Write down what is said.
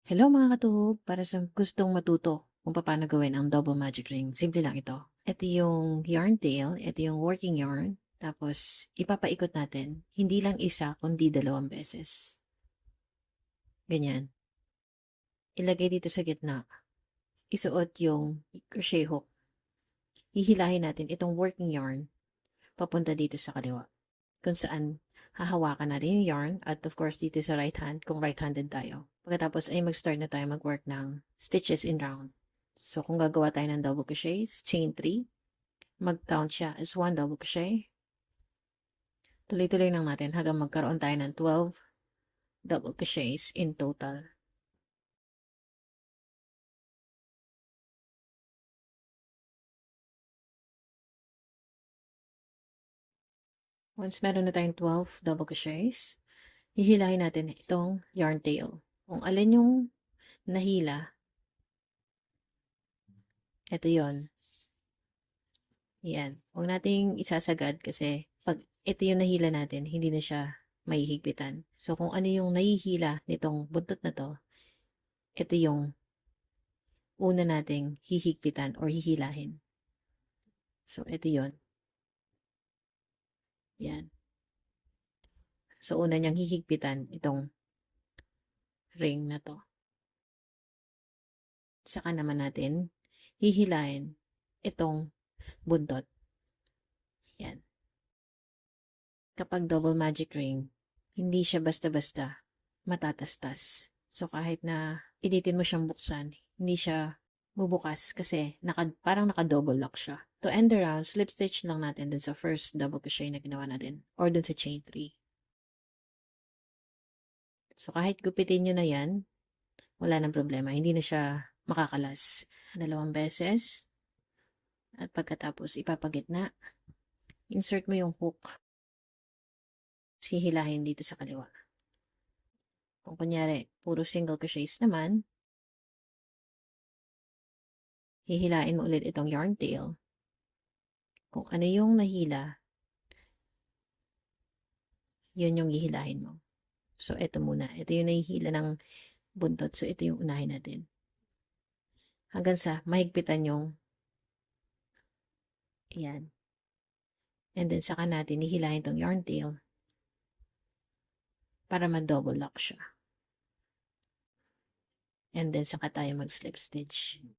Hello mga katuhog, para sa gustong matuto kung paano gawin ang double magic ring, simple lang ito. Ito yung yarn tail, ito yung working yarn, tapos ipapaikot natin, hindi lang isa kundi 2 beses. Ganyan. Ilagay dito sa gitna, isuot yung crochet hook. Hihilahin natin itong working yarn papunta dito sa kaliwa, kung saan hahawakan natin yung yarn at of course dito sa right hand kung right-handed tayo. Pagkatapos ay mag-start na tayo mag-work ng stitches in round. So kung gagawa tayo ng double crochets, chain 3, mag-count siya as 1 double crochet. Tuloy-tuloy lang natin hanggang magkaroon tayo ng 12 double crochets in total. Once meron na tayong 12 double crochets, hihilahin natin itong yarn tail. Kung alin yung nahila, ito yon. Yan. Huwag nating isasagad kasi pag ito yung nahila natin, hindi na siya mahihigpitan. So, kung ano yung nahihila nitong buntot na to, ito yung una nating hihigpitan or hihilahin. So, ito yon. Yan. So, una niyang hihigpitan itong ring na to. Saka naman natin hihilahin itong buntot. Yan. Kapag double magic ring, hindi siya basta-basta matatastas. So, kahit na pilitin mo siyang buksan, hindi siya bubukas kasi parang naka-double lock siya. To end the round, slip stitch lang natin dun sa first double crochet na ginawa natin or dun sa chain 3. So, kahit gupitin nyo na yan, wala nang problema. Hindi na siya makakalas. 2 beses. At pagkatapos, ipapagitna. Insert mo yung hook. Hihilahin dito sa kaliwa. Kung kunyari, puro single crochets naman, hihilain mo ulit itong yarn tail. Kung ano yung nahila, yun yung hihilahin mo. So, ito muna. Ito yung nahihila ng buntot. So, ito yung unahin natin. Hanggang sa mahigpitan yung ayan. And then, saka natin hihilahin tong yarn tail para ma-double lock siya. And then, saka tayo mag-slip stitch.